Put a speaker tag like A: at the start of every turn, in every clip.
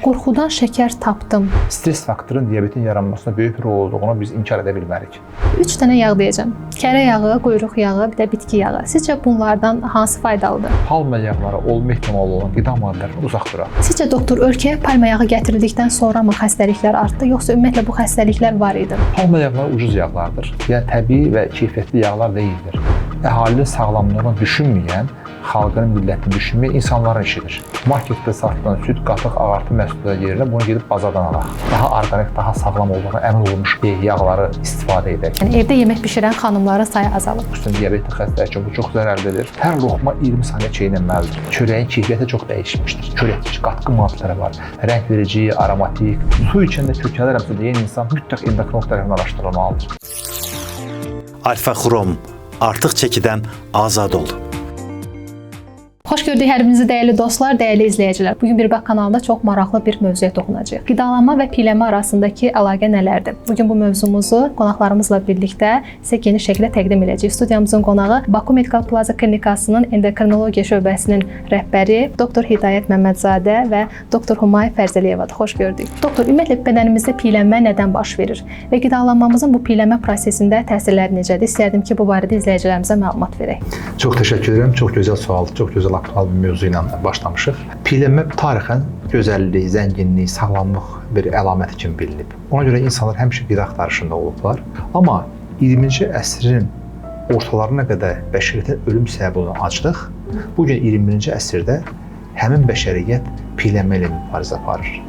A: qorxudan şəkər tapdım.
B: Stres faktorun diabetin yaranmasına böyük bir rol olduğunu biz inkar edə bilmərik.
A: 3 dənə yağ deyəcəm. Kərə yağı, quyruq yağı, bir də bitki yağı. Sizcə bunlardan hansı faydalıdır?
B: Palma yağları olma ehtimalı olan qida maddələrindən uzaq duraq.
A: Sizcə doktor, ölkəyə palma yağı gətirildikdən sonra mı xəstəliklər artdı, yoxsa ümumiyyətlə bu xəstəliklər var idi?
B: Palma yağları ucuz yağlardır. Yəni təbii və keyfiyyətli yağlar deyildir. Əhalinin sağlamlığını düşünməyən, xalqının millətini düşünməyən insanların işidir. Marketdə satılan süd, qatıq, ağartı məhsulları yerinə bunu gedib bazadan alaq. Daha orqanik, daha sağlam olduğuna əmin olmuş yağları istifadə edək.
A: Yəni evdə yemək bişirən xanımların sayı azalır.
B: Xüsusən diabetli xəstələr üçün bu çox zərərlidir. Hər loğma 20 saniyə çeynənməlidir. Çörəyin keyfiyyəti çox dəyişmişdir. Çörəkdə qatqı maddələri var. Rəng verici, aromatik. Su içəndə kökəlirəmsə deyən insan mütləq endokrinoloq tərəfindən araşdırılmalıdır.
C: Alfa Xrom, artıq çəkidən azad ol.
A: Xoş gördük hər birinizi dəyərli dostlar, dəyərli izləyicilər. Bugün Bir Bax kanalında çox maraqlı bir mövzuya toxunacağıq. Qidalanma və piyələnmə arasındakı əlaqə nələrdir? Bugün bu mövzumuzu qonaqlarımızla birlikdə sizə geniş şəkildə təqdim edəcəyik. Studiyamızın qonağı Baku Medical Plaza Klinikasının endokrinologiya şöbəsinin rəhbəri Doktor Hidayət Məmmədzadə və Doktor Humay Fərzəliyevadır. Xoş gördük. Doktor, ümumiyyətlə bədənimizdə piyələnmə nədən baş verir və qidalanmamızın bu piyələnmə prosesində təsirləri necədir? İstərdim ki, bu barədə izləyicilərimizə məlumat verək.
B: Çox təşəkkür edirəm. Çox gözəl sualdır. Çox gözəl aktual bir mövzu ilə başlamışıq. Piyələnmə tarixən gözəllik, zənginlik, sağlamlıq bir əlaməti kimi bilinib. Ona görə insanlar həmişə qida axtarışında olublar. Amma 20-ci əsrin ortalarına qədər bəşəriyyətin ölüm səbəbi olan aclıq bu gün 21-ci əsrdə həmin bəşəriyyət piyələnmə ilə mübarizə aparır.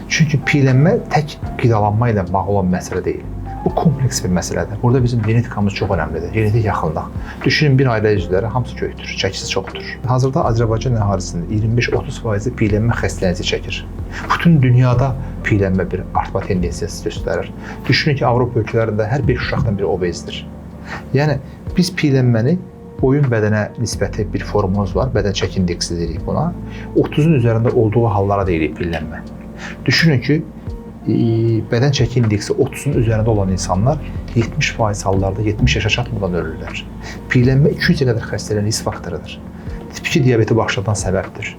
B: Çünki piyələnmə tək qidalanma ilə bağlı olan məsələ deyil. Bu kompleks bir məsələdir. Burada bizim genetikamız çox önəmlidir. Genetik yaxınlıq. Düşünün, bir ailə üzvləri hamısı köyükdür, çəkisi çoxdur. Hazırda Azərbaycan əhalisinin 25-30% piyələnmə xəstəliyi çəkir. Bütün dünyada piyələnmə bir artma tendensiyası göstərir. Düşünün ki, Avropa ölkələrində hər 5 uşaqdan biri obezdir. Yəni biz piyələnməni boyun bədənə nisbəti bir formunuz var, bədən çəki indeksi deyirik buna. 30-un üzərində olduğu hallara deyirik piyələnmə. Düşünün ki, bədən çəki indeksi 30-un üzərində olan insanlar 70% hallarda 70 yaşa çatmadan ölürlər. Piyələnmə 200-ə qədər xəstələrin risk faktorudur. Tip 2 diabeti başladan səbəbdir.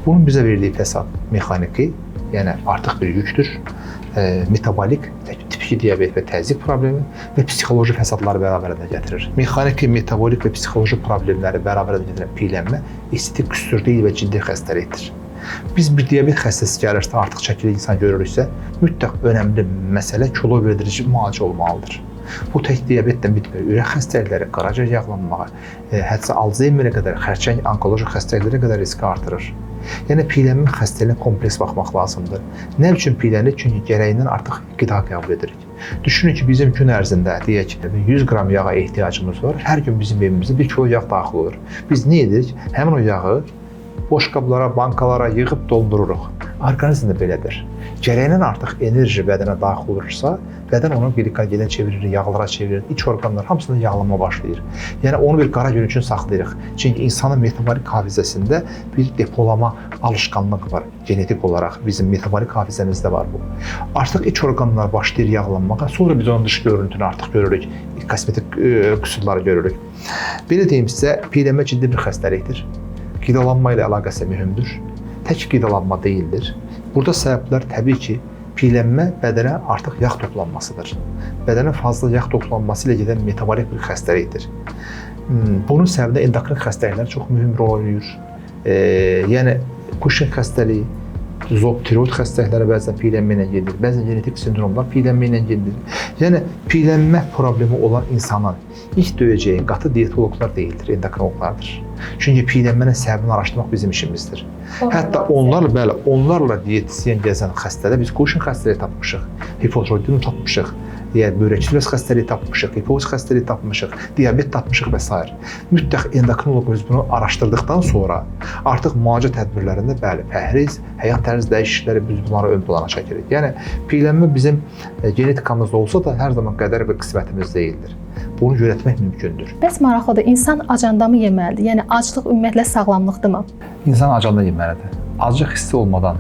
B: Bunun bizə verdiyi fəsad mexaniki, yəni artıq bir yükdür, metabolik, tip 2 diabet və təzyiq problemi və psixoloji fəsadları bərabərində gətirir. Mexaniki, metabolik və psixoloji problemləri bərabərində gətirən piyələnmə estetik qüsur deyil və ciddi xəstəlikdir. Biz bir diabet xəstəsi gəlirsə, artıq çəkili insan görürüksə, mütləq önəmli məsələ kilo verdirici müalicə olmalıdır. Bu tək diabetdən bitmir. Ürək xəstəlikləri, qaraciyər yağlanmağı, hətta Alzheimerə qədər, xərçəng, onkoloji xəstəliklərə qədər riski artırır. Yəni piyələnmə xəstəliyinə kompleks baxmaq lazımdır. Nə üçün piyələnir? Çünki gərəyindən artıq qida qəbul edirik. Düşünün ki, bizim gün ərzində deyək 100 qram yağa ehtiyacımız var. Hər gün bizim evimizdə 1 kilo yağ daxil olur. Biz nə edirik? Həmin o yağı boş qablara, bankalara yığıb doldururuq. Orqanizm də belədir. Gərəyindən artıq enerji bədənə daxil olursa, bədən onu glikogendən çevirir, yağlara çevirir, iç orqanlar hamısında yağlanma başlayır. Yəni onu bir qara gün üçün saxlayırıq. Çünki insanın metabolik hafizəsində bir depolama alışqanlığı var. Genetik olaraq bizim metabolik hafizəmizdə var bu. Artıq iç orqanlar başlayır yağlanmağa, sonra biz onun dış görüntünü artıq görürük, kosmetik qüsurları görürük. Belə deyim sizə, piyələnmə ciddi bir xəstəlikdir. Qidalanma ilə əlaqəsi mühümdür. Tək qidalanma deyildir. Burada səbəblər təbii ki, piyələnmə bədənə artıq yağ toplanmasıdır. Bədənə fazla yağ toplanması ilə gedən metabolik bir xəstəlikdir. Bunun səbəbində endokrin xəstəliklər çox mühüm rol oynayır. Yəni Kuşin xəstəliyi, tiroid xəstəlikləri bəzən piyələnmə ilə gedir, bəzən genetik sindromlar piyələnmə ilə gedir. Yəni piyələnmə problemi olan insanın ilk döyəcəyi qatı diyetoloqlar deyildir, endokrinoloqlardır. Çünki piyələnmənin səbəbini araşdırmaq bizim işimizdir. Hətta onlarla diyetisyen gəzən xəstədə biz Kuşin xəstəliyi tapmışıq, hipotiroidizm tapmışıq, börək sürəsi xəstəliyi tapmışıq, hipofiz xəstəliyi tapmışıq, diabet tapmışıq və s. Mütləq endokrinoloq biz bunu araşdırdıqdan sonra artıq müalicə tədbirlərində pəhriz, həyat tərzi dəyişiklikləri biz bunları ön plana çəkirik. Yəni piyələnmə bizim genetikamızda olsa da hər zaman qədər və qismətimiz deyildir. Bunu yönetmək mümkündür.
A: Bəs maraqlıdır, insan acanda mı yeməlidir? Yəni aclıq ümumiyyətlə sağlamlıqdırmı?
B: İnsan acanda yeməlidir. Aclıq hissi olmadan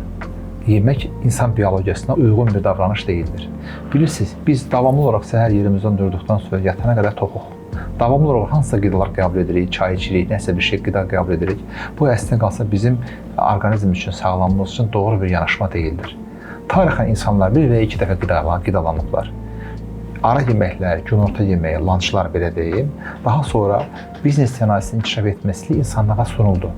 B: yemək insan biologiyasına uyğun bir davranış deyildir. Bilirsiniz, biz davamlı olaraq səhər yerimizdən durduqdan sonra yatana qədər toxuq. Davamlı olaraq hansısa qidalar qəbul edirik, çay içirik, nəsə bir şey qida qəbul edirik. Bu əslində qalsa bizim orqanizm üçün, sağlamlığımız üçün doğru bir yanaşma deyildir. Tarixən insanlar bir və ya iki dəfə qidalanıblar. Ara yeməklər, günorta yeməyi, lançlar belə deyim, daha sonra biznes sənayesinin inkişaf etməsi insanlığa sunuldu.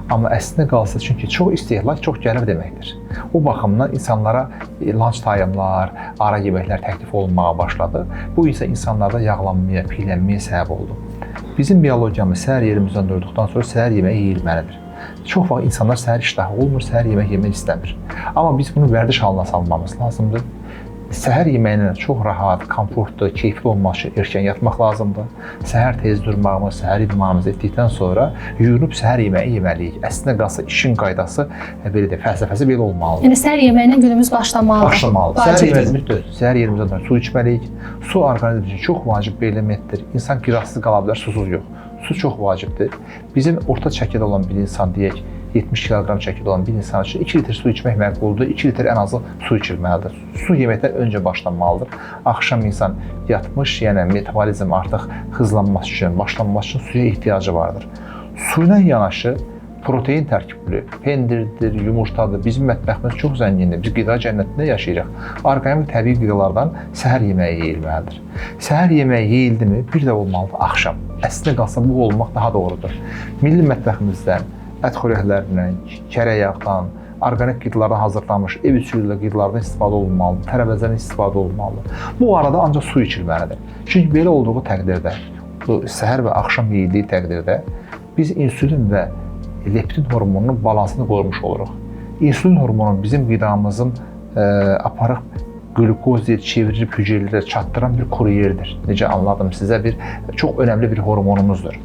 B: Amma əslində qalsa çünki çox istehlak, çox gəlir deməkdir. O baxımdan insanlara lanç tayımlar, ara yeməklər təklif olunmağa başladı. Bu isə insanlarda yağlanmaya, piylənməyə səbəb oldu. Bizim biologiyamız səhər yerimizdən durduqdan sonra səhər yeməyi yeyilməlidir. Çox vaxt insanlar səhər iştahı olmur, səhər yemək yemək istəmir. Amma biz bunu vərdiş halına salmamız lazımdır. Səhər yeməyinə çox rahat, komfortlu, keyfli olmaq üçün erkən yatmaq lazımdır. Səhər tez durmağımız, səhər idmanımızı etdikdən sonra yuyunub səhər yeməyi yeməliyik. Əslində qalsa işin qaydası belə də fəlsəfəsi belə olmalıdır.
A: Yəni səhər yeməyinə günümüz başlamalıdır.
B: Səhər yerimizdən su içməliyik. Su orqanizm üçün çox vacib bir elementdir. İnsan qidasız qala bilər, susuz yox. Su çox vacibdir. Bizim orta çəkidə olan bir insan deyək, 70 kiloqram çəkidə olan bir insan üçün 2 litr su içmək məqbuldur. 2 litr ən azı su içilməlidir. Su yeməkdən öncə başlanmalıdır. Axşam insan yatmış, yəni metabolizm artıq hızlanması üçün, başlanması üçün suya ehtiyacı vardır. Su ilə yanaşı protein tərkibli, pendirdir, yumurtadır. Bizim mətbəximiz çox zəngindir. Biz qida cənnətində yaşayırıq. Orqanik təbii qidalardan səhər yeməyi yeyilməlidir. Səhər yeməyi yeyildimi, bir də olmalıdır axşam. Əslində qalsa bu olmaq daha doğrudur. Milli mətbəximizdən ət xörəklərindən, kərə yağdan, orqanik qidalardan hazırlanmış ev üsulu qidalardan istifadə olunmalıdır, tərəvəzdən istifadə olunmalıdır. Bu arada ancaq su içilməlidir. Çünki belə olduğu təqdirdə, bu səhər və axşam yeyildiyi təqdirdə biz insülin və leptin hormonunun balansını qorumuş oluruq. İnsülin hormonu bizim qidamızın aparıq glukoziya çevirib hüceyrələrə çatdıran bir kuryerdir. Necə anladım sizə çox önəmli bir hormonumuzdur.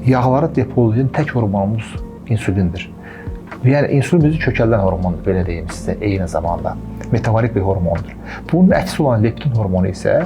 B: Yağları depolayan tək hormonumuz insülindir. Yəni insülin bizi kökəldən hormondur, belə deyim sizə eyni zamanda. Metabolik bir hormondur. Bunun əksi olan leptin hormonu isə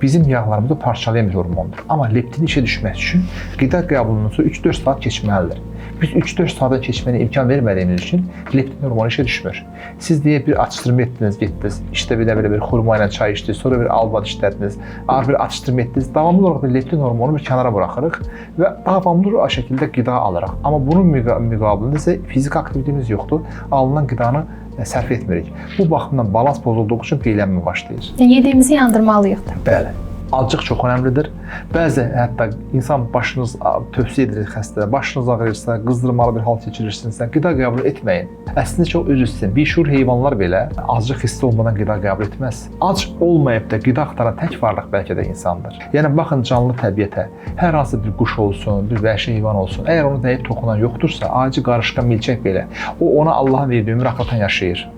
B: bizim yağlarımızı parçalayan bir hormondur. Amma leptin işə düşməsi üçün qida qəbulundan sonra 3-4 saat keçməlidir. Biz 3-4 saatdan keçməyinə imkan vermədiyimiz üçün leptin hormonu işə düşmür. Siz deyə bir atışdırma etdiniz, getdiniz, işte belə bir xurma ilə çay içdiniz, sonra bir albat işlədiniz, bir atışdırma etdiniz. Davamlı olaraq leptin hormonu bir kənara buraxırıq və davamlı o şəkildə qida alırıq. Amma bunun müqabilində isə fizik aktivitetimiz yoxdur, alınan qidanı sərf etmirik. Bu baxımdan balans pozulduğu üçün piylənmə başlayır.
A: Yediyimizi yandırmalıyıq da.
B: Bəli. Acıq çox önəmlidir. Bəzi hətta insan başınız tövsiyə edilir xəstələrə, başınız ağrıyırsa, qızdırmalı bir hal keçirirsinizsə, qida qəbul etməyin. Əslində çox özü istəyir. Bişur heyvanlar belə acıq hissi olmadan qida qəbul etməz. Ac olmayıb da qida axtaran tək varlıq bəlkə də insandır. Yəni baxın canlı təbiətə, hər hansı bir quş olsun, bir vəhşi heyvan olsun, əgər onu dəyib toxunan yoxdursa, acı qarışqan milçək belə, o ona Allahın verdiyi ömür axıratan yaşayır.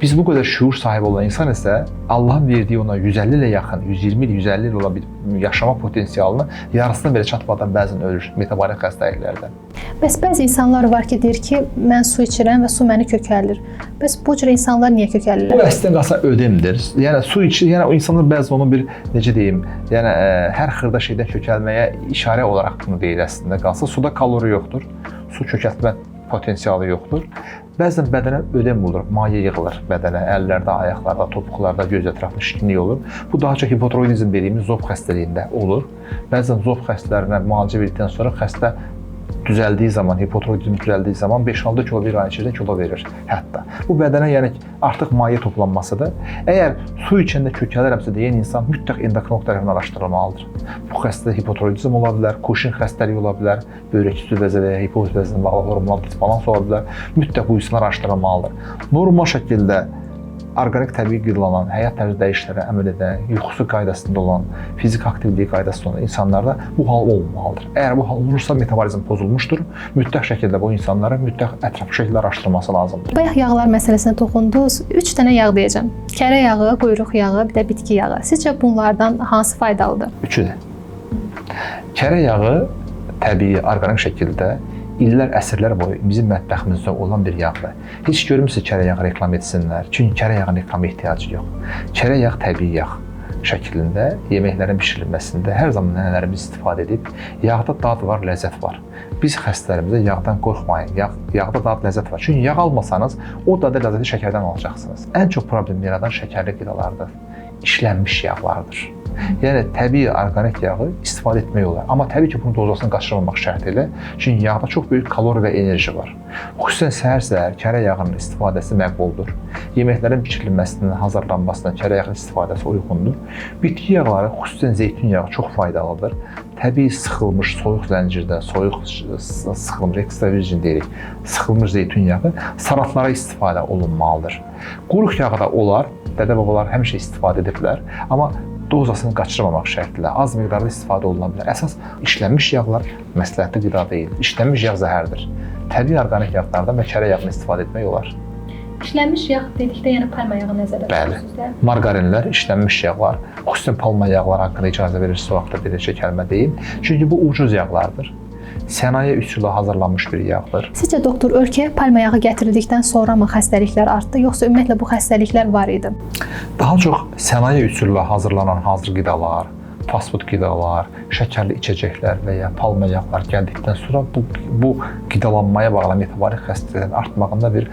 B: Biz bu qədər şuur sahibi olan insan isə Allahın verdiyi ona 150 ilə yaxın, 120 il, 150 il olan bir yaşama potensialını yarısına belə çatmadan bəzən ölür metabolik xəstəliklərdən.
A: Bəs bəzi insanlar var ki, deyir ki, mən su içirəm və su məni kökəldir. Bəs bu cür insanlar niyə kökəlirlər?
B: Bu əslində qalsa ödemdir. Yəni su içir, yəni o insanlar bəzən onu bir necə deyim, yəni hər xırda şeydən kökəlməyə işarə olaraq bunu deyir əslində qalsa. Suda kalori yoxdur. Su kökəltmə potensialı yoxdur. Bəzən bədənə ödem olur, maye yığılır bədənə, əllərdə, ayaqlarda, topuqlarda, göz ətrafında şişkinlik olur. Bu daha çox hipotiroidizm dediyimiz zob xəstəliyində olur. Bəzən zob xəstələrinə müalicə verdikdən sonra xəstə düzəldiyi zaman, hipotiroidizm düzəldiyi zaman 5-6 kilo bir ay içində kilo verir hətta. Bu bədənə yəni artıq maye toplanmasıdır. Əgər su içəndə kökəlirəmsə deyən insan mütləq endokrinoloq tərəfindən araşdırılmalıdır. Bu xəstədə hipotiroidizm ola bilər, Kuşin xəstəliyi ola bilər, böyrək üstü vəzi və ya hipofiz vəzinə bağlı hormonal disbalans ola bilər. Mütləq bu insanlar araşdırılmalıdır. Normal şəkildə orqanik təbii qidalanan, həyat tərzi dəyişikliklərə əməl edən, yuxusu qaydasında olan, fizik aktivliyi qaydasında olan insanlarda bu hal olmamalıdır. Əgər bu hal olursa metabolizm pozulmuşdur, mütləq şəkildə bu insanların mütləq ətraflı şəkildə araşdırılması lazımdır.
A: Bayaq yağlar məsələsinə toxundunuz. 3 dənə yağ deyəcəm. Kərə yağı, quyruq yağı, bir də bitki yağı. Sizcə bunlardan hansı faydalıdır?
B: Üçüdür. Kərə yağı təbii, orqanik şəkildə illər, əsrlər boyu bizim mətbəximizdə olan bir yağdır. Heç görmürsünüz kərə yağı reklam etsinlər. Çünki kərə yağının reklama ehtiyacı yox. Kərə yağı təbii yağ şəklində yeməklərin bişirilməsində hər zaman nənələrimiz istifadə edib. Yağda dad var, ləzzət var. Biz xəstələrimizə yağdan qorxmayın. Yağda dad, ləzzət var. Çünki yağ almasanız, o dadı, ləzzəti şəkərdən alacaqsınız. Ən çox problem yaradan şəkərli qidalardır. İşlənmiş yağlardır. Yəni təbii orqanik yağı istifadə etmək olar. Amma təbii ki, bunun dozasını qaçırmamaq şərti ilə. Çünki yağda çox böyük kalori və enerji var. Xüsusən səhər-səhər kərə yağının istifadəsi məqbuldur. Yeməklərin bişirilməsindən, hazırlanmasından kərə yağı istifadəsi uyğundur. Bitki yağları, xüsusən zeytun yağı çox faydalıdır. Təbii sıxılmış soyuq zəncirdə, soyuq sıxılmış ekstra virgin deyirik, sıxılmış zeytun yağı salatlara istifadə olunmalıdır. Quruq yağı da olar, dədə-babalar həmişə istifadə ediblər, amma dozasını qaçırmamaq şərtilə az miqdarda istifadə oluna bilər. Əsas işlənmiş yağlar məsləhətli qida deyil. İşlənmiş yağ zəhərdir. Təbii orqanik yağlardan və kərə yağını istifadə etmək olar.
A: İşlənmiş yağ dedikdə yəni palma yağı nəzərdə tutursuz da?
B: Margarinlər, işlənmiş yağlar, xüsusən palma yağları haqqında icazə verirsə o vaxtda bir neçə kəlmə deyim. Çünki bu ucuz yağlardır. Sənaye üsulu hazırlanmış bir yağdır.
A: Sizcə doktor, ölkəyə palma yağı gətirildikdən sonra mı xəstəliklər artdı, yoxsa ümumiyyətlə bu xəstəliklər var idi?
B: Daha çox sənaye üsulu hazırlanan hazır qidalar, fast food qidalar, şəkərli içəcəklər və ya palma yağlar gəldikdən sonra bu qidalanmaya bağlı metabolik xəstəliklərin artmağında bir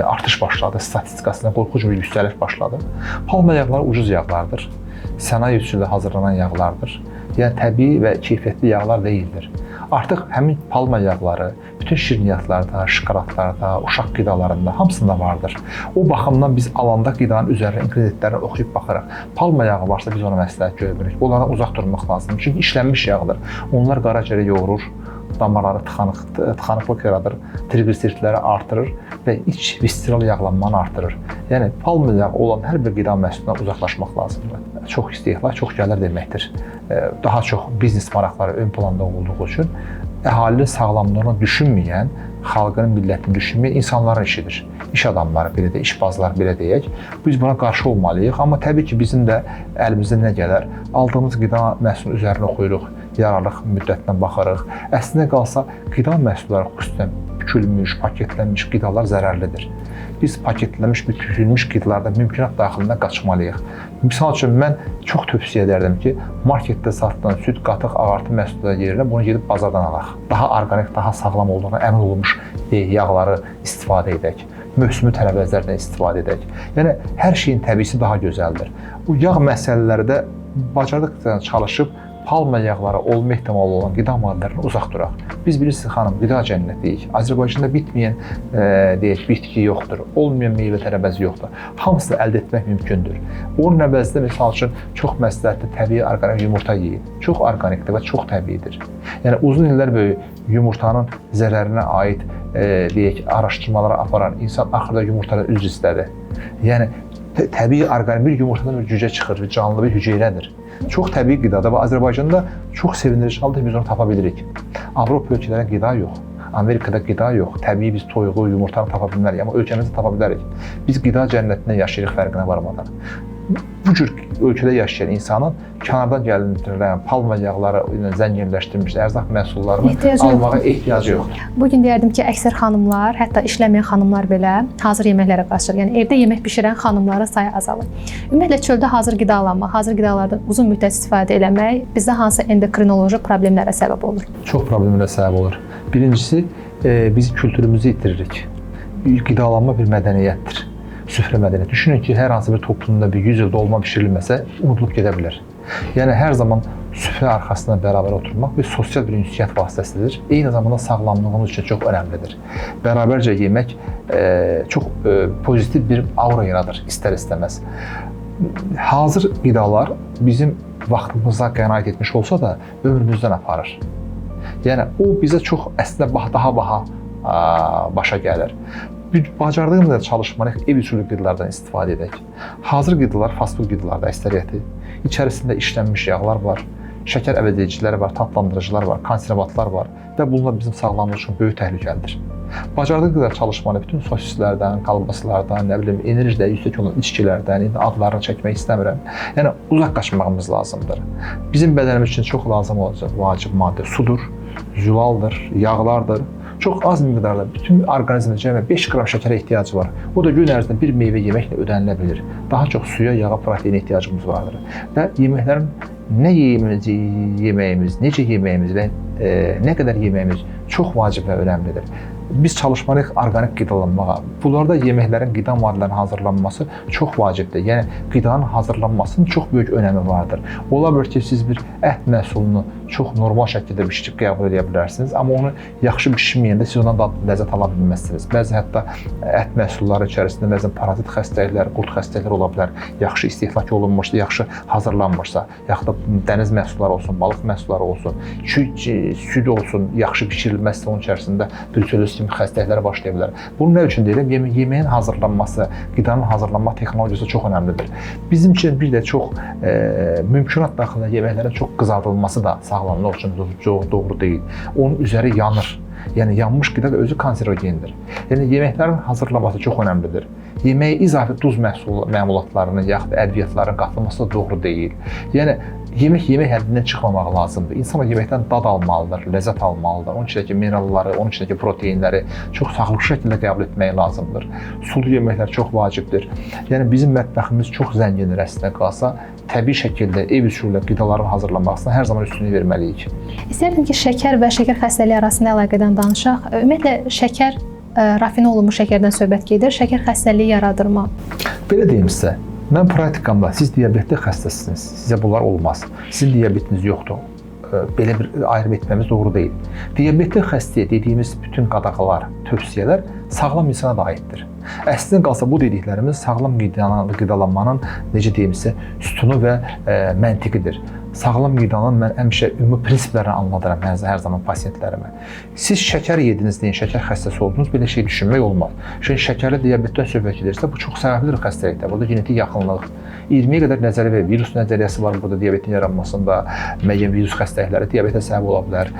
B: artış başladı. Statistikasında qorxunc bir yüksəliş başladı. Palma yağları ucuz yağlardır. Sənaye üsulu hazırlanan yağlardır. Yəni təbii və keyfiyyətli yağlar deyildir. Artıq həmin palma yağları bütün şirniyyatlarda, şokoladlarda, uşaq qidalarında hamısında vardır. O baxımdan biz alanda qidanın üzərində ingrediyentlərini oxuyub baxırıq. Palma yağı varsa biz ona məsləhət görmürük. Onlardan uzaq durmaq lazımdır. Çünki işlənmiş yağdır. Onlar qaraciyəri yoğurur, damarları tıxanıqlıq yaradır, triqliseritləri artırır və iç visceral yağlanmanı artırır. Yəni palma yağı olan hər bir qida məhsulundan uzaqlaşmaq lazımdır. Çox istehlak, çox gəlir deməkdir. Daha çox biznes maraqları ön planda olduğu üçün əhalinin sağlamlığını düşünməyən, xalqının millətini düşünməyən insanların işidir. İş adamları belə də, işbazlar belə deyək. Biz buna qarşı olmalıyıq, amma təbii ki, bizim də əlimizdən nə gələr? Aldığımız qida məhsulunun üzərinə oxuyuruq, yararlılıq müddətinə baxırıq. Əslində qalsa, qida məhsulları xüsusən bükülmüş, paketlənmiş qidalar zərərlidir. Biz paketlənmiş, bükülmüş qidalardan mümkünat daxilində qaçmalıyıq. Misal üçün, mən çox tövsiyə edərdim ki, marketdə satılan süd, qatıq, ağartı məhsulları yerinə bunu gedib bazardan alaq. Daha orqanik, daha sağlam olduğuna əmin olunmuş yağları istifadə edək. Mövsümü tələblərdən istifadə edək. Yəni, hər şeyin təbiisi daha gözəldir. Bu yağ məsələlərdə bacardıqca çalışıb palma yağları olma ehtimalı olan qida maddələrindən uzaq duraq. Biz bilirsiniz, xanım, qida cənnətiyik. Azərbaycanda bitməyən deyək, bitki yoxdur, olmayan meyvə tərəvəzi yoxdur. Hamısını əldə etmək mümkündür. Onun əvəzində, misal üçün, çox məsləhətli təbii orqanik yumurta yeyin. Çox orqanikdir və çox təbiidir. Yəni, uzun illər böyü yumurtanın zərərinə aid deyək, araşdırmalara aparan insan axırda yumurtadan üzr istədi. Yəni, təbii orqanik bir yumurtadan bir cücə çıxır, bir canlı bir hüceyrədir. Çox təbii qidadır və Azərbaycanda çox sevindirici halda biz onu tapa bilirik. Avropa ölkələrində qida yox, Amerikada qida yox, təbii biz toyuğu, yumurtanı tapa bilmərik, amma ölkəmizdə tapa bilərik. Biz qida cənnətində yaşayırıq fərqinə varmadan. Bu cür ölkədə yaşayan insanın kənardan gəlindirilən palma yağları ilə zənginləşdirilmiş ərzaq məhsullarını almağa ehtiyacı yoxdur.
A: Bugün deyərdim ki, əksər xanımlar, hətta işləməyən xanımlar belə hazır yeməklərə qaçır. Yəni evdə yemək bişirən xanımların sayı azalır. Ümumiyyətlə çöldə hazır qidalanmaq, hazır qidalardan uzun müddət istifadə etmək bizdə hansı endokrinoloji problemlərə səbəb olur?
B: Çox problemlərə səbəb olur. Birincisi, biz kültürümüzü itiririk. Qidalanma bir mədəniyyətdir. Süfrə mədəniyyəti. Düşünün ki, hər hansı bir toplumda bir 100 il dolma bişirilməsə, unudulub gedə bilər. Yəni, hər zaman süfrə arxasında bərabər oturmaq bir sosial bir ünsiyyət vasitəsidir. Eyni zamanda sağlamlığımız üçün çox önəmlidir. Bərabərcə yemək çox pozitiv bir aura yaradır, istər-istəməz. Hazır qidalar bizim vaxtımıza qənaət etmiş olsa da, ömrümüzdən aparır. Yəni, o bizə çox əslində daha baha başa gəlir. Bacardığımızda çalışmalıyıq, ev usulü qidalardan istifadə edək. Hazır qidalar, fast food qidalarda əksəriyyəti. İçərisində işlənmiş yağlar var, şəkər əvəzedicilər var, tatlandırıcılar var, konservatlar var və bunlar bizim sağlamlığımız üçün böyük təhlükəlidir. Bacardığımız qədər çalışmalıyıq, bütün sosislərdən, kalbaslardan, nə bilim, enerjidə yüksək olan içkilərdən, adlarını çəkmək istəmirəm. Yəni, uzaq qaçmağımız lazımdır. Bizim bədənimiz üçün çox lazım olacaq vacib maddə sudur, zülaldır, yağlardır. Çox az miqdarda bütün orqanizmə cəmi 5 qram şəkərə ehtiyacı var. O da gün ərzində bir meyvə yeməklə ödənilə bilir. Daha çox suya, yağa, proteinə ehtiyacımız vardır. Və yeməklərin nə yeməyimiz, necə yeməyimiz və nə qədər yeməyimiz çox vacib və önəmlidir. biz çalışmalıyıq orqanik qidalanmağa. Bunlarda yeməklərin, qida maddələrinin hazırlanması çox vacibdir. Yəni qidanın hazırlanmasının çox böyük önəmi vardır. Ola bilər ki, siz bir ət məhsulunu çox normal şəkildə bişirib qəbul edə bilərsiniz, amma onu yaxşı bişirməyəndə siz ondan da ləzzət ala bilməzsiniz. Bəzi hətta ət məhsulları içərisində bəzən parazit xəstəliklər, qurd xəstəlikləri ola bilər. Yaxşı istehlak olunmuşsa, yaxşı hazırlanmışsa, yaxud da dəniz məhsulları olsun, balıq məhsulları olsun, süd olsun, yaxşı bişirilməzsə onun içərisində bruselloz kimi xəstəliklər başlaya bilər. Bunu nə üçün deyirəm? Yeməyin hazırlanması, qidanın hazırlanma texnologiyası çox önəmlidir. Bizim üçün bir də çox mümkünat daxilində yeməklərin çox qızardılması da sağlamlıq üçün doğru deyil. Onun üzəri yanır. Yəni yanmış qida da özü kanserogendir. Yəni yeməklərin hazırlanması çox önəmlidir. Yeməyə izafi duz məmulatlarının yaxud ədviyyatların qatılması da doğru deyil. Yəni yemək həddindən çıxmamaq lazımdır. İnsan yeməkdən dad almalıdır, ləzzət almalıdır. Onun içindəki mineralları, onun içindəki proteinləri çox sağlıqlı şəkildə qəbul etmək lazımdır. Sulu yeməklər çox vacibdir. Yəni bizim mətbəximiz çox zəngindir əslində qalsa, təbii şəkildə ev üsulu qidaların hazırlanmasına hər zaman üstünlük verməliyik.
A: İstərdim ki, şəkər və şəkər xəstəliyi arasında əlaqədən danışaq. Ümumiyyətlə şəkər rafinə olunmuş şəkərdən söhbət gedir. Şəkər xəstəliyi yaradırmı?
B: Belə deyim sizə. Mən praktikamda siz diabetli xəstəsiniz, sizə bunlar olmaz. Sizin diabetiniz yoxdur. Belə bir ayrım etməmiz doğru deyil. Diabetli xəstəyə dediyimiz bütün qadağalar, tövsiyələr sağlam insana da aiddir. Əslində qalsa bu dediklərimiz sağlam qidalanmanın necə deyimsə sütunu və məntiqidir. Sağlam qidanın mən həmişə ümumi prinsiplərini anladıram hər zaman pasiyentlərimə. Siz şəkər yediniz deyin, şəkər xəstəsi oldunuz, belə şey düşünmək olmaz. Çünki şəkərli diabetdən söhbət edirsə, bu çox səbəblidir xəstəlikdə. Burada genetik yaxınlıq, 20-yə qədər nəzərə və virus nəzəriyyəsi var burada diabetin yaranmasında, müəyyən virus xəstəlikləri diabetə səbəb ola bilər.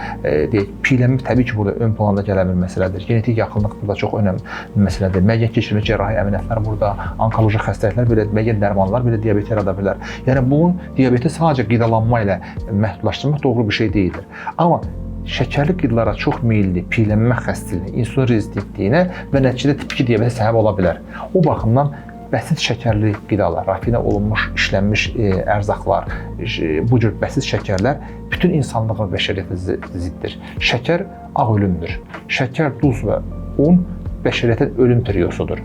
B: Piyələnmə təbii ki, burada ön planda gələn bir məsələdir. Genetik yaxınlıq burada çox önəmli məsələdir. Müəyyən keçirilmiş cərrahi əməliyyatlar burada, onkoloji xəstəliklər belə, müəyyən dərmanlar belə diabet yarada bilər. Yəni bunun diabeti sadəcə qidalanma ilə məhdudlaşdırmaq doğru bir şey deyildir. Amma şəkərli qidalara çox meyilli piyələnmə xəstəliyinə, insulin rezistentliyinə və nəticədə tip 2 diabetə səbəb ola bilər. O baxımdan bəsit şəkərli qidalar, rafinə olunmuş, işlənmiş ərzaqlar, bu cür bəsit şəkərlər bütün insanlığa və bəşəriyyətə ziddir. Şəkər ağ ölümdür. Şəkər, duz və un bəşəriyyətin ölüm triosudur.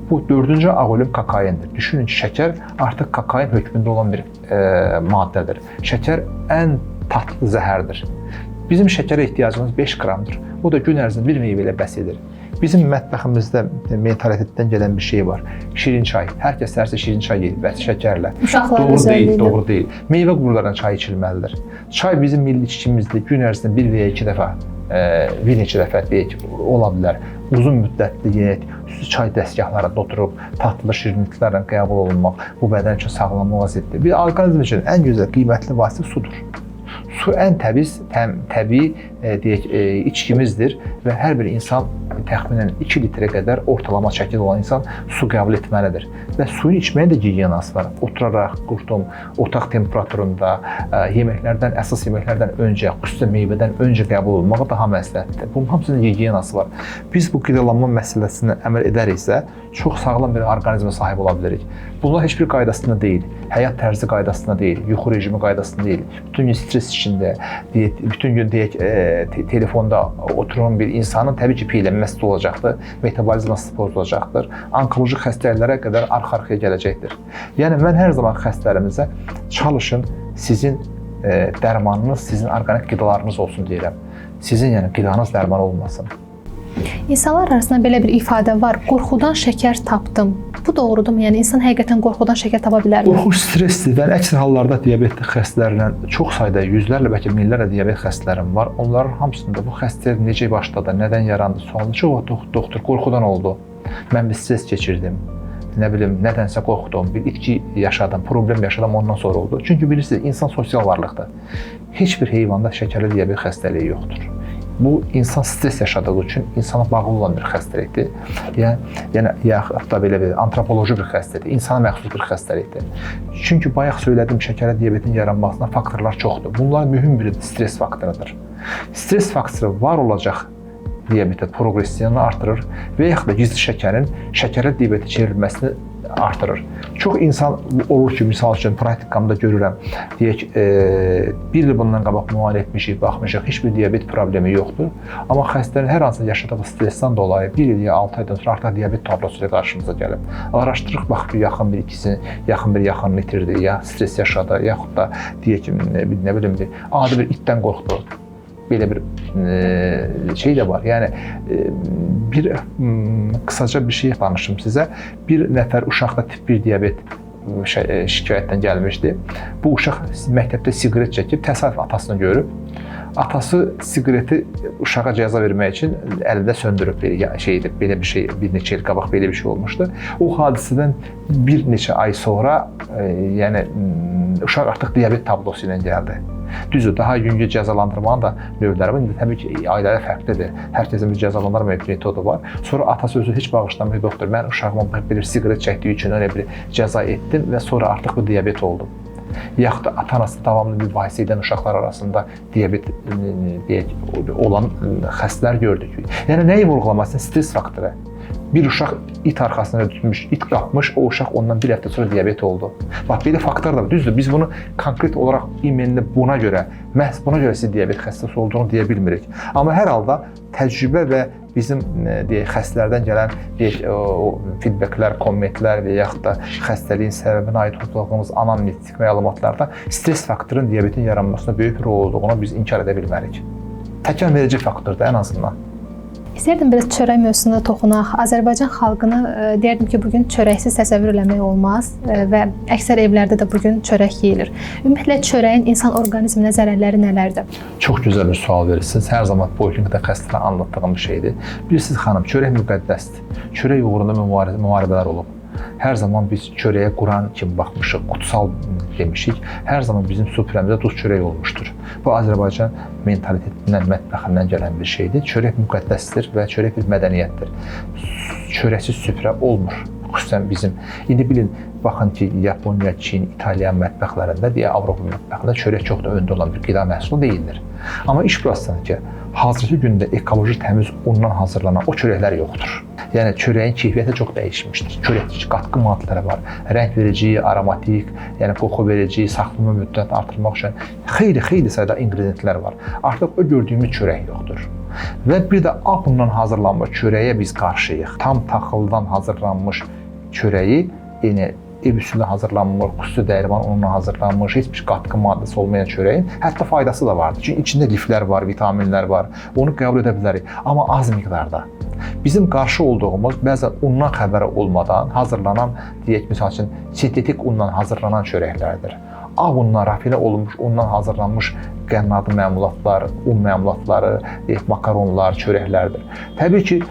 B: Bu dördüncü ağ ölüm kokaindir. Düşünün ki, şəkər artıq kokain hökmündə olan bir maddədir. Şəkər ən tatlı zəhərdir. Bizim şəkərə ehtiyacımız 5 qramdır. O da gün ərzində bir meyvə ilə bəs edir. Bizim mətbəximizdə mentalitetdən gələn bir şey var. Şirin çay. Hər kəs səhər şirin çay yeyir, bəs şəkərlə. Doğru deyil. Meyvə qurlarına çay içilməlidir. Çay bizim milli içkimizdə gün ərzində bir və ya iki dəfə, bir neçə dəfə ola bilər. Uzun müddətli yeyək, çay dəstgahlarında oturub tatlı şirinliklərlə qəbul olunmaq bu bədən üçün sağlamlığa ziddir. Bir orqanizm üçün ən gözəl, qiymətli vasitə sudur. Su ən təbii deyək, içkimizdir və hər bir insan təxminən 2 litrə qədər ortalama çəkili olan insan su qəbul etməlidir. Və suyun içməyin də gigiyenası var. Oturaraq, otaq temperaturunda, əsas yeməklərdən öncə, xüsusilə meyvədən öncə qəbul olunmağı daha məsləhətdir. Bunun hamısının gigiyenası var. Biz bu qidalanma məsələsinə əməl edəriksə, çox sağlam bir orqanizmə sahib ola bilirik. Bunlar heç bir qaydasında deyil, həyat tərzi qaydasında deyil, yuxu rejimi qaydasında deyil. Bütün gün stres içində, bütün gün deyək, telefonda oturan bir insanın təbii ki, piyələnməsi olacaqdır, metabolizması pozulacaqdır, onkoloji xəstəliklərə qədər arxa-arxaya gələcəkdir. Yəni, mən hər zaman xəstələrimizə çalışın, sizin dərmanınız, sizin orqanik qidalarınız olsun deyirəm. Sizin qidanız dərman olmasın.
A: İnsanlar arasında belə bir ifadə var, qorxudan şəkər tapdım. Bu doğrudurmu? Yəni, insan həqiqətən qorxudan şəkər tapa bilərmi?
B: Qorxu stressdir və əksər hallarda diabetli xəstələrlə çox sayda yüzlərlə, bəlkə minlərlə diabet xəstələrim var. Onların hamısında bu xəstəlik necə başladı, nədən yarandı sualı çox doktor, qorxudan oldu. Mən bir stres keçirdim. Nə bilim, nədənsə qorxdum, bir itki yaşadım, problem yaşadım, ondan sonra oldu. Çünki bilirsiniz, insan sosial varlıqdır. Heç bir heyvanda şəkərli diabet xəstəliyi yoxdur. Bu, insan stres yaşadığı üçün insana bağlı olan bir xəstəlikdir. Yəni, yaxud da belə bir antropoloji bir xəstəlikdir, insana məxsus bir xəstəlikdir. Çünki bayaq söylədim, şəkərli diabetin yaranmasına faktorlar çoxdur. Bunlar mühüm bir stres faktorudur. Stres faktoru var olacaq diabetin progressiyonu artırır və yaxud da gizli şəkərin şəkərli diabetə çevrilməsini artırır. Çox insan olur ki, misal üçün praktikamda görürəm, deyək, bir il bundan qabaq müayinə etmişik, baxmışıq, heç bir diabet problemi yoxdur. Amma xəstənin hər hansı yaşadığı stressdən dolayı 1 il ya 6 aydan sonra artıq diabet tablosu ilə qarşımıza gəlib. Araşdırırıq, bax ki, yaxın bir yaxınını itirdi, ya stress yaşadı, yaxud da deyək ki, nə bilim, adi bir itdən qorxdu. Belə bir şey də var. Yəni bir qısaca bir şey danışım sizə. Bir nəfər uşaqda tip 1 diabet şikayətdən gəlmişdi. Bu uşaq məktəbdə siqaret çəkib, təsadüf atasını görüb. Atası siqareti uşağa cəza vermək üçün əlində söndürüb, belə bir şey, bir neçə il qabaq belə bir şey olmuşdu. O hadisədən bir neçə ay sonra, yəni uşaq artıq diabet tablosu ilə gəldi. Düzdür, daha yüngül cəzalandırmanın da növləri var. İndi təbii ki, ailələr fərqlidir. Hər kəsin bir cəzalandırma metodu var. Sonra atası özü heç bağışlamıyor, doktor, mən uşağıma bir siqaret çəkdiyi üçün öyle bir cəza etdim və sonra artıq bu diabet oldu. Yaxud da ata-anası davamlı mübahisə edən uşaqlar arasında diabet olan xəstələr gördük. Yəni nəyi vurğulamasın? Stres faktoru. Bir uşaq it arxasına tutmuş, it qapmış, o uşaq ondan bir həftə sonra diabet oldu. Bax, belə faktor da var. Düzdür, biz bunu konkret olaraq imenli məhz buna görə siz diabet xəstəsi olduğunu deyə bilmirik. Amma hər halda təcrübə və bizim xəstələrdən gələn feedbacklər, kommentlər və yaxud da xəstəliyin səbəbinə aid tutduğumuz anamnetik məlumatlarda stres faktorunun diabetin yaranmasına böyük rol olduğunu biz inkar edə bilmərik. Təkan verici faktordur ən azından.
A: İstərdim biraz çörək mövzusuna toxunaq. Azərbaycan xalqını deyərdim ki, bugün çörəksiz təsəvvür eləmək olmaz və əksər evlərdə də bugün çörək yeyilir. Ümumiyyətlə çörəyin insan orqanizminə zərərləri nələrdir?
B: Çox gözəl bir sual verirsiniz. Hər zaman poliklinikdə xəstələrə anlatdığım bir şeydir. Bilirsiniz xanım, çörək müqəddəsdir. Çörək uğrunda müharibələr olub. Hər zaman biz çörəyə Quran kimi baxmışıq, kutsal demişik. Hər zaman bizim süfrəmizdə duz çörək olmuşdur. Bu Azərbaycan mentalitetindən, mətbəxindən gələn bir şeydir. Çörək müqəddəsdir və çörək bir mədəniyyətdir. Çörəksiz süfrə olmur. Xüsusən bizim, indi bilin, baxın ki, Yaponiya, Çin, İtalyan mətbəxlərində, Avropa mətbəxində çörək çox da öndə olan bir qida məhsulu deyildir. Amma iş burasıdır ki, hazırki gündə ekoloji təmiz undan hazırlanan o çörəklər yoxdur. Yəni çörəyin keyfiyyəti çox dəyişmişdir. Çörəkdəki qatqı maddələri var. Rəng verici, aromatik, yəni qoxu verici, saxlama müddətini artırmaq üçün xeyli sayda ingrediyentlər var. Artıq o gördüyümüz çörək yoxdur. Və bir də ağ undan hazırlanmış çörəyə biz qarşıyıq. Tam taxıldan hazırlanmış çörəyi, yəni ev üsulunda hazırlanmış, xüsusi dəyirman unundan hazırlanmış, heç bir qatqı maddəsi olmayan çörəyin hətta faydası da vardır. Çünki içində liflər var, vitaminlər var. Onu qəbul edə bilərik, amma az miqdarda. Bizim qarşı olduğumuz bəzən undan xəbəri olmadan hazırlanan, deyək misal üçün, sintetik undan hazırlanan çörəklərdir. Ağ undan, rafinə olunmuş undan hazırlanmış qənnadı məmulatlar, un məmulatları, makaronlar, çörəklərdir. Təbii ki,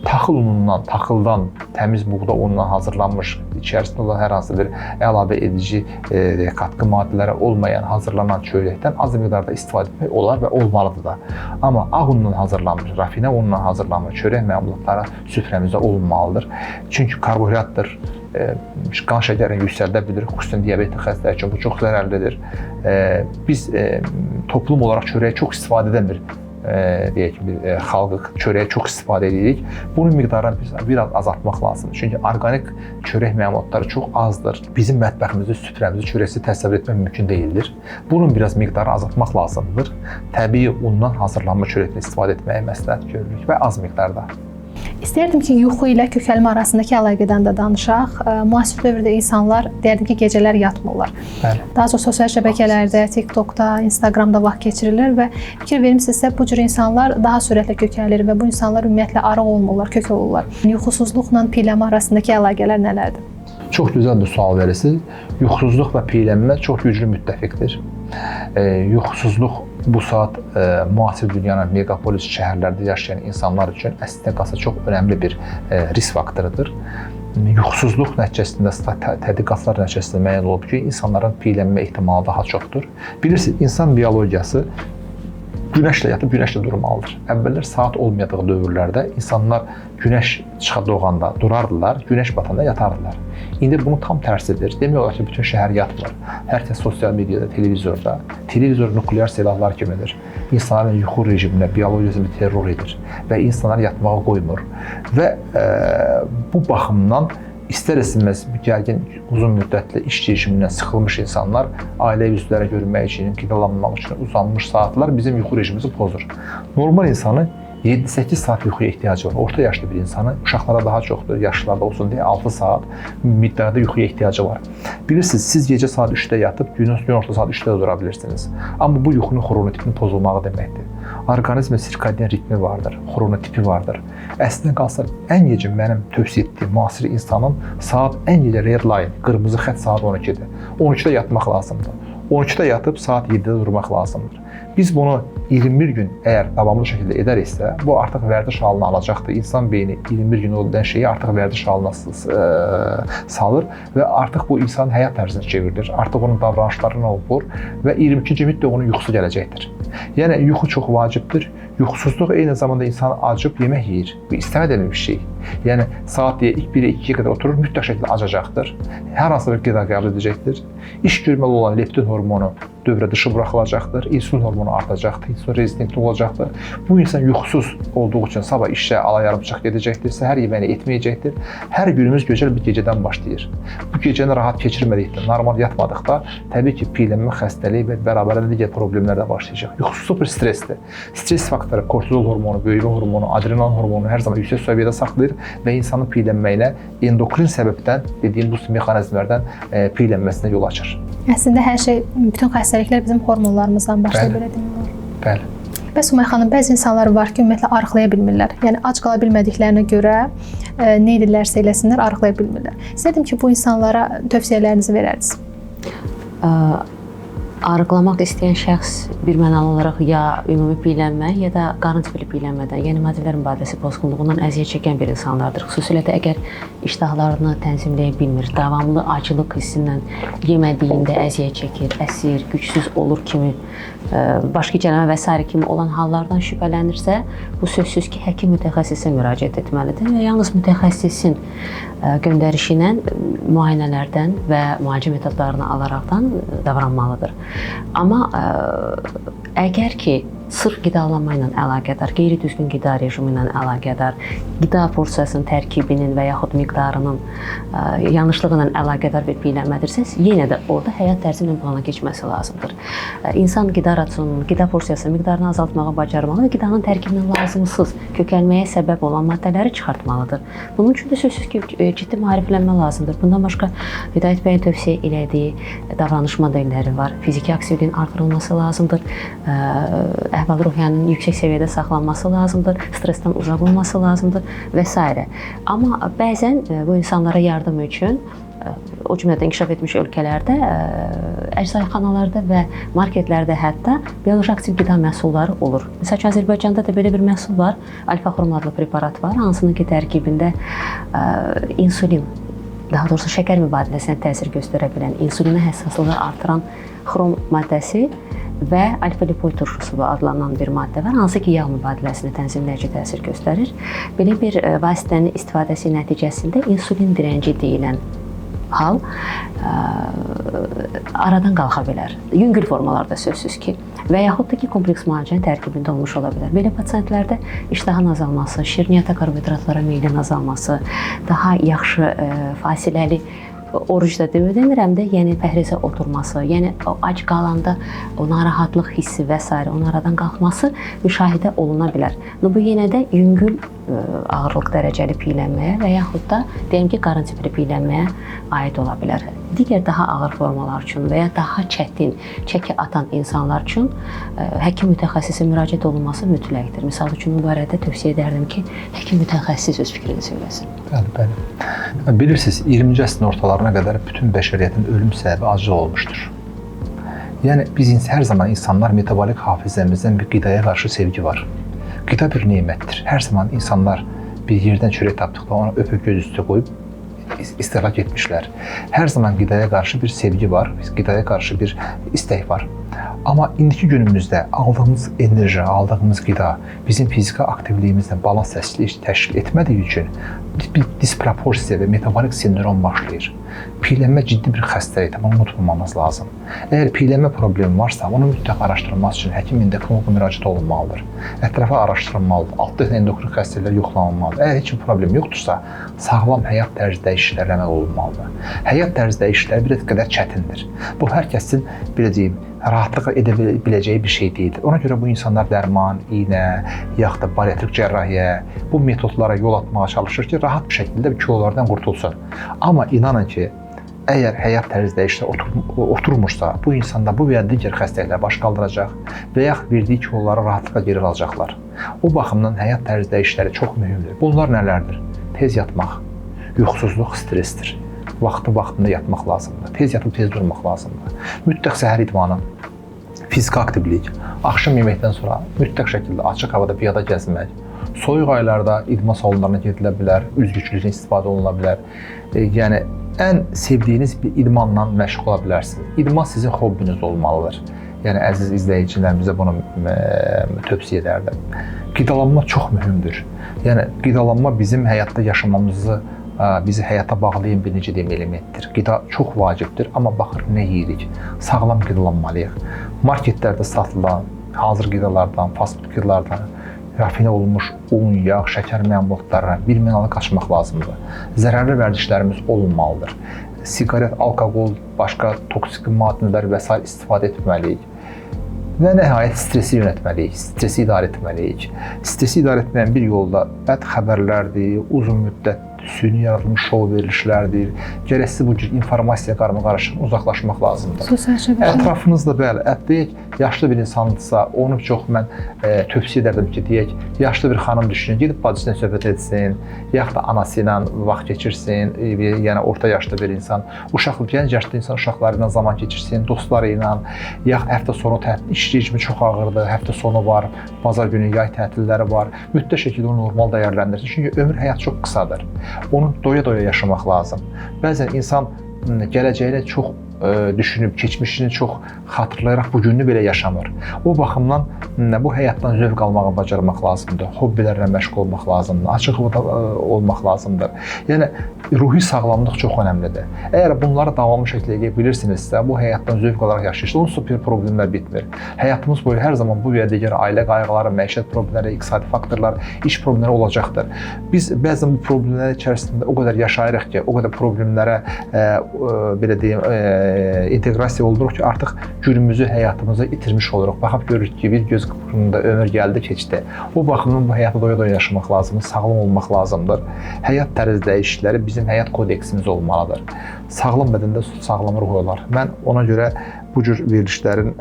B: taxıl unundan, taxıldan, təmiz buğda unundan hazırlanmış, içərisində olan hər hansı bir əlavə edici qatqı maddələri olmayan hazırlanan çörəkdən az miqdarda istifadə etmək olar və olmalıdır da. Amma ağ undan hazırlanmış, rafinə unundan hazırlanmış çörək məmulatları süfrəmizdə olunmalıdır. Çünki karbohidratdır, qan şəkərini yüksəldə bilir, xüsusən diabetli xəstələr üçün bu çox zərərlidir. Biz toplum olaraq çörəyə çox istifadə edən deyək ki, xalqıq çörəyə çox istifadə edirik. Bunun miqdarını biz biraz azaltmaq lazımdır. Çünki orqanik çörək məmulatları çox azdır. Bizim mətbəximizi, süfrəmizi çörəksiz təsəvvür etmək mümkün deyildir. Bunun biraz miqdarını azaltmaq lazımdır. Təbii undan hazırlanmış çörəkdən istifadə etməyə məsləhət görürük və az miqdarda.
A: İstərdim ki, yuxu ilə kökəlmə arasındakı əlaqədən də danışaq. Müasir dövrdə insanlar deyərdim ki, gecələr yatmırlar.
B: Bəli.
A: Daha çox sosial şəbəkələrdə, TikTokda, Instagramda vaxt keçirirlər və fikir verimsizsə bu cür insanlar daha sürətlə kökəlir və bu insanlar ümumiyyətlə arıq olmurlar, kök olurlar. Yuxusuzluqla piyələnmə arasındakı əlaqələr nələrdir?
B: Çox gözəl bir sual verirsiniz. Yuxusuzluq və piyələnmə çox güclü müttəfiqdir. Yuxusuzluq bu saat müasir dünyanın megapolis şəhərlərdə yaşayan insanlar üçün əslində qalsa çox önəmli bir risk faktorudur. Yuxusuzluq nəticəsində, tədqiqatlar nəticəsində müəyyən olub ki, insanların piyələnmə ehtimalı daha çoxdur. Bilirsiniz, insan biologiyası Günəşlə yatıb günəşlə durmalıdır. Əvvəllər saat olmayacağı dövrlərdə insanlar günəş doğanda durardılar, günəş batanda yatardılar. İndi bunu tam tərsidir. Demək olar ki, bütün şəhər yatmır. Hər kəs sosial mediada, televizorda. Televizor nuklear silahlar kimidir. İnsanların yuxu rejiminə, biologiyasını terror edir və insanları yatmağa qoymur. Və bu baxımdan İstər-istəməz gərgin uzun müddətli iş rejimindən sıxılmış insanlar ailə üzvləri görmək üçün, qidalanmaq üçün uzanmış saatlar bizim yuxu rejimimizi pozur. Normal insanın 7-8 saat yuxuya ehtiyacı var. Orta yaşlı bir insanın, uşaqlara daha çoxdur, yaşlılarda olsun deyə 6 saat miqdarda yuxuya ehtiyacı var. Bilirsiniz, siz gecə saat 3-də yatıb, gün orta saat 3-də dura bilirsiniz. Amma bu yuxunun xronotipinin pozulmağı deməkdir. Orqanizmin sirkadian ritmi vardır, xronotipi vardır. Əslində qalsa, ən gecə mənim tövsiyə etdiyim müasir insanın saat ən gecə red line, qırmızı xətt saat 12-dir. 12-də yatmaq lazımdır. 12-də yatıb saat 7-də durmaq lazımdır. Biz bunu 21 gün əgər davamlı şəkildə edəriksə, bu artıq vərdiş halına alacaqdır. İnsan beyni 21 gün olan şeyi artıq vərdiş halına salır və artıq bu insanın həyat tərzinə çevrilir. Artıq onun davranışlarına olur və 22-ci müddətdə onun yuxusu gələcəkdir. Yəni yuxu çox vacibdir. Yuxusuzluq eyni zamanda insan acıb yemək yeyir. Bu istəmədiyim bir şey. Yəni saat 1-ə 2-yə qədər oturur, mütləq şəkildə acacaqdır. Hər hansı bir qida qəbul edəcəkdir. İş görməli olan leptin hormonu dövrə dışı buraxılacaqdır. İnsulin hormonu artacaqdır, insulin rezistentli olacaqdır. Bu insan yuxusuz olduğu üçün sabah işə ala-yarımçıq gedəcəkdir, səhər yeməyini etməyəcəkdir. Hər günümüz gözəl bir gecədən başlayır. Bu gecəni rahat keçirmədikdə, normal yatmadıqda təbii ki, piylənmə xəstəliyi və bərabərində digər problemlər də başlayacaq. Yuxusuzluq bir stressdir. Stres faktoru, kortizol hormonu, böyümə hormonu, adrenalin hormonu hər zaman yüksək səviyyədə saxlayır və insanın piylənməyinə endokrin səbəbdən, dediyim bu mexanizmlərdən piylənməsinə yol açır.
A: Əslində hər şey, bütün xəstəliklər bizim hormonlarımızdan başlayır, belə demək olar.
B: Bəli.
A: Bəs Sumay xanım, bəzi insanlar var ki, ümumiyyətlə arıqlaya bilmirlər. Yəni ac qala bilmədiklərinə görə nə edirlərsə eləsinlər, arıqlaya bilmirlər. İstədim ki, bu insanlara tövsiyələrinizi verərdiniz.
D: Arıqlamaq istəyən şəxs birmənalı olaraq ya ümumi piylənmə, ya da qarın tipli piylənmədən, yəni maddələr mübadiləsi pozğunluğundan əziyyət çəkən bir insanlardır. Xüsusilə də əgər iştahlarını tənzimləyə bilmir, davamlı acılıq hissindən yemədiyində əziyyət çəkir, əsir, gücsüz olur kimi, baş gicəllənmə və s. kimi olan hallardan şübhələnirsə, bu sözsüz ki, həkim mütəxəssisə müraciət etməlidir və yalnız mütəxəssisin göndərişi ilə müayinələrdən və müalicə metodlarını alaraqdan davranmalıdır. Amma əgər ki, sırf qidalanma ilə əlaqədar, qeyri-düzgün qida rejimi ilə əlaqədar, qida porsiyasının tərkibinin və yaxud miqdarının yanlışlığı ilə əlaqədar bir piylənmədirsə, yenə də orada həyat tərzi ilə plana keçməsi lazımdır. İnsan qida rasionunun, qida porsiyasının miqdarını azaltmağı bacarmalı və qidanın tərkibindən lazımsız kökəlməyə səbəb olan maddələri çıxartmalıdır. Bunun üçün də sözsüz ki, ciddi maariflənmə lazımdır. Bundan başqa Hidayət bəyin tövsiyə elədiyi davranış modelləri var. Fiziki aktivliyin artırılması lazımdır. Əhval-ruhiyyənin yüksək səviyyədə saxlanması lazımdır, stressdən uzaq olması lazımdır və s. Amma bəzən bu insanlara yardım üçün, o cümlədən inkişaf etmiş ölkələrdə, əczaçıxanalarda və marketlərdə hətta bioloji aktiv qida məhsulları olur. Məsəl üçün, Azərbaycanda da belə bir məhsul var, alfa-xrom adlı preparat var, hansının ki tərkibində insulin, daha doğrusu şəkər mübadiləsinə təsir göstərə bilən, insulinə həssaslığı artıran xrom maddəsi və alfa-lipoid turşusu adlanan bir maddə var, hansı ki, yağ mübadiləsinə tənzimləyici təsir göstərir. Belə bir vasitənin istifadəsi nəticəsində insulin dirənci deyilən hal aradan qalxa bilər. Yüngül formalarda sözsüz ki, və yaxud da ki, kompleks müalicənin tərkibində olmuş ola bilər. Belə pasientlərdə iştahın azalması, şirniyyata, karbohidratlara meylin azalması, daha yaxşı fasiləli orucda demirəm də, yəni pəhrizə oturması, yəni ac qalanda o narahatlıq hissi və s. onun aradan qalxması müşahidə oluna bilər. Bu yenə də yüngül ağırlıq dərəcəli piylənməyə və yaxud da deyim ki, qarın tipli piylənməyə aid ola bilər. Digər daha ağır formalar üçün və ya daha çətin çəki atan insanlar üçün həkim mütəxəssisə müraciət olunması mütləqdir. Misal üçün, bu barədə tövsiyə edərdim ki, həkim mütəxəssis öz fikrini söyləsin.
B: Bəli. Bilirsiniz, 20-ci əsrin ortalarına qədər bütün bəşəriyyətin ölüm səbəbi acı olmuşdur. Yəni, biz hər zaman insanlar metabolik hafizəmizdən bir qidaya qarşı sevgi var. Qida bir nemətdir. Hər zaman insanlar bir yerdən çörək tapdıqda onu öpüb göz üstə qoyub istehlak etmişlər. Hər zaman qidaya qarşı bir sevgi var, qidaya qarşı bir istək var. Amma indiki günümüzdə aldığımız enerji, aldığımız qida bizim fiziki aktivliyimizlə balans təşkil etmədiyi üçün bir disproporsiya və metabolik sindrom başlayır. Piyələnmə ciddi bir xəstəlikdir, bunu unutmamamız lazım. Əgər piyələnmə problemi varsa, onu mütləq araşdırılması üçün həkim endokrinoloqa müraciət olunmalıdır. Ətrafa araşdırılmalıdır, altda endokrin xəstəliklər yoxlanılmalıdır. Əgər heç bir problem yoxdursa, sağlam həyat tərzi dəyişikliklərə əməl olunmalıdır. Həyat tərzi dəyişiklikləri bir qədər çətindir. Bu hər kəsin biləcəyim rahatlıqla edə biləcəyi bir şey deyil. Ona görə bu insanlar dərman, iynə, yaxud da bariatrik cərrahiyyə bu metodlara yol atmağa çalışır ki, rahat bir şəkildə kilolardan qurtulsun. Amma inanın ki, əgər həyat tərzi dəyişikliyi oturmursa, bu insanda bu və ya digər xəstəliklər baş qaldıracaq və yaxud verdiyi kiloları rahatlıqla geri alacaqlar. O baxımdan həyat tərzi dəyişiklikləri çox mühümdür. Bunlar nələrdir? Tez yatmaq, yuxusuzluq stressdir. Vaxtında yatmaq lazımdır. Tez yatıb tez durmaq lazımdır. Mütləq səhər idmanı, fiziki aktivlik, axşam yeməkdən sonra mütləq şəkildə açıq havada piyada gəzmək, soyuq aylarda idman salonlarına gedilə bilər, üz güclüyündən istifadə oluna bilər. Yəni ən sevdiyiniz bir idmanla məşğul ola bilərsiniz. İdman sizin hobbiniz olmalıdır. Yəni əziz izləyicilərimizə bunu tövsiyə edərdim. Qidalanma çox mühümdür. Yəni qidalanma bizim həyatda yaşamamızı bizi həyata bağlayan bir necə deyim elementdir. Qida çox vacibdir, amma baxır nə yeyirik. Sağlam qidalanmalıyıq. Marketlərdə satılan hazır qidalardan, fast food qidalardan, rafinə olunmuş un, yağ, şəkər məmulatlarına birmənalı qaçmaq lazımdır. Zərərli vərdişlərimiz olunmalıdır. Siqaret, alkoqol, başqa toksik maddələr və s. istifadə etməliyik. Və nəhayət stresi yönətməliyik, stresi idarə etməliyik. Stresi idarə etməyən bir yolda bəd xəbərlərdir, uzun müddət süni yaradılmış şou verilişlərdir. Gərəksiz bu cür informasiya qarma-qarışıq uzaqlaşmaq lazımdır.
A: Sosial şəbəkə.
B: Ətrafınızda bəli, deyək, yaşlı bir insandırsa, onu çox mən tövsiyə edərdim ki, deyək, yaşlı bir xanım düşünün, gedib bacısı ilə söhbət etsin, yaxud da anası ilə vaxt keçirsin, yəni orta yaşlı bir insan, gənc yaşlı insan uşaqları ilə zaman keçirsin, dostları ilə, yaxud həftə sonu iş rejimi çox ağırdır, həftə sonu var, bazar günü yay tətilləri var, mütləq şəkildə onu normal dəyərləndirsin. Çünki ömür həyat çox qısadır. Onu doya-doya yaşamaq lazım. Bəzən insan gələcəyinə çox düşünüb, keçmişini çox xatırlayaraq bugününü belə yaşamır. O baxımdan bu həyatdan zövq almağı bacarmaq lazımdır. Hobbilərlə məşğul olmaq lazımdır. Açıq havada olmaq lazımdır. Yəni ruhi sağlamlıq çox önəmlidir. Əgər bunları davamlı şəkildə edə bilirsinizsə, bu həyatdan zövq alaraq yaşayırsınız. Onun super problemlər bitmir. Həyatımız boyu hər zaman bu və ya digər ailə qayğıları, məişət problemləri, iqtisadi faktorlar, iş problemləri olacaqdır. Biz bəzən bu problemlər içərisində o qədər yaşayırıq ki, o qədər problemlərə belə deyim, inteqrasiya oluruq ki, artıq günümüzü, həyatımızı itirmiş oluruq. Baxıb görürük ki, bir göz qırpımında ömür gəldi, keçdi. O baxımdan bu həyatı doya-doya yaşamaq lazımdır, sağlam olmaq lazımdır. Həyat tərzi dəyişiklikləri bizim həyat kodeksimiz olmalıdır. Sağlam bədəndə sağlam ruh olar. Mən ona görə bu cür verilişlərin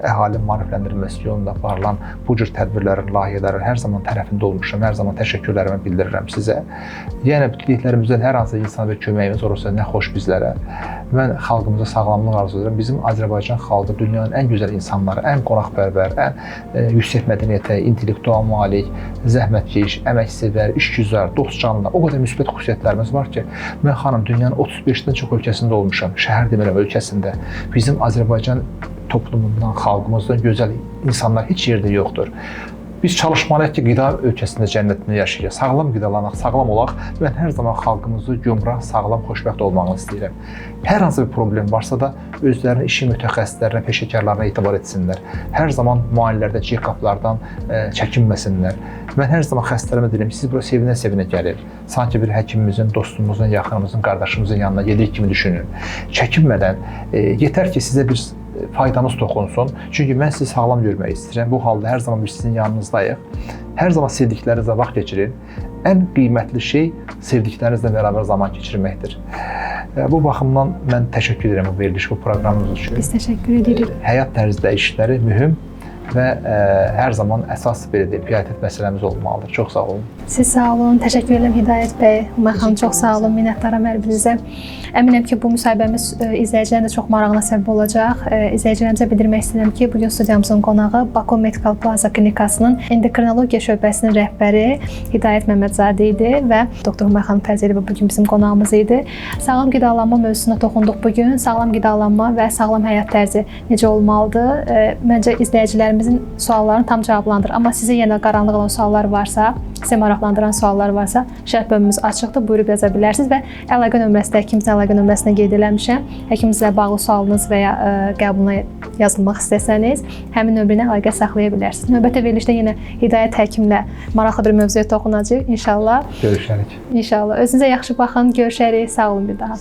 B: əhalinin maarifləndirilməsi yolunda aparılan bu cür tədbirlərin, layihələrin hər zaman tərəfində olmuşam, hər zaman təşəkkürlərimi bildirirəm sizə. Yəni, dediklərimizdən hər hansı insana bir köməyimiz olursa, nə xoş bizlərə. Mən xalqımıza sağlamlıq arzu edirəm. Bizim Azərbaycan xalqı dünyanın ən gözəl insanları, ən qonaqpərvər, ən yüksək mədəniyyətə, intellektual malik, zəhmətkeş, əməksevər, işgüzar, dostcanlı, o qədər müsbət xüsusiyyətlərimiz var ki, mən xanım dünyanın 35-dən çox ölkəsində olmuşam, şəhər demirəm ölkəsində. Bizim Azərbaycan toplumundan, xalqımızdan gözəl insanlar heç yerdə yoxdur. Biz çalışmalıyıq ki, qida ölkəsində cənnətini yaşayaq, sağlam qidalanaq, sağlam olaq. Mən hər zaman xalqımızı gümrah, sağlam, xoşbəxt olmağını istəyirəm. Hər hansı bir problem varsa da özlərinin işi mütəxəssislərinə, peşəkarlarına etibar etsinlər. Hər zaman müayinələrdə, check-uplardan çəkinməsinlər. Mən hər zaman xəstələrimə deyirəm, siz bura sevinə-sevinə gəlir. Sanki bir həkimimizin, dostumuzun, yaxınımızın, qardaşımızın yanına gedirik kimi düşünün. Çəkinmədən, yetər ki, sizə bir faydanız toxunsun. Çünki mən sizi sağlam görmək istəyirəm. Bu halda hər zaman biz sizin yanınızdayıq. Hər zaman sevdiklərinizlə vaxt keçirin. Ən qiymətli şey sevdiklərinizlə bərabər zaman keçirməkdir. Bu baxımdan mən təşəkkür edirəm bu veriliş, bu proqramınız üçün.
A: Biz təşəkkür edirik.
B: Həyat tərzi dəyişiklikləri mühüm. və hər zaman əsas belə deyim, prioritet məsələmiz olmalıdır. Çox sağ olun.
A: Siz sağ olun. Təşəkkür edirəm Hidayət bəy. Umay xanım çox sağ olun. Minnətdaram hər birinizə. Əminəm ki, bu müsahibəmiz izləyicilərin də çox marağına səbəb olacaq. İzləyicilərimizə bildirmək istəyirəm ki, bu gün studiyamızın qonağı Baku Medical Plaza Klinikasının endokrinologiya şöbəsinin rəhbəri Hidayət Məmmədzadə idi və doktor Umay xanım Fərziyeva bu gün bizim qonağımız idi. Sağlam qidalanma mövzusuna toxunduq bu gün. Sağlam qidalanma və sağlam həyat tərzi necə olmalıdır? Məncə izləyicilərimizin suallarını tam cavablandır. Amma sizə yenə qaranlıq olan suallar varsa, sizə maraqlandıran suallar varsa, şərh bölümümüz açıqdır, buyurub yaza bilərsiniz və əlaqə nömrəsi də həkimimizin əlaqə nömrəsinə qeyd eləmişəm. Həkimimizlə bağlı sualınız və ya qəbuluna yazılmaq istəsəniz, həmin nömrə ilə əlaqə saxlaya bilərsiniz. Növbəti verilişdə yenə Hidayət həkimlə maraqlı bir mövzuya toxunacağıq inşallah.
B: Görüşərik.
A: İnşallah. Özünüzə yaxşı baxın, görüşərik. Sağ olun bir daha.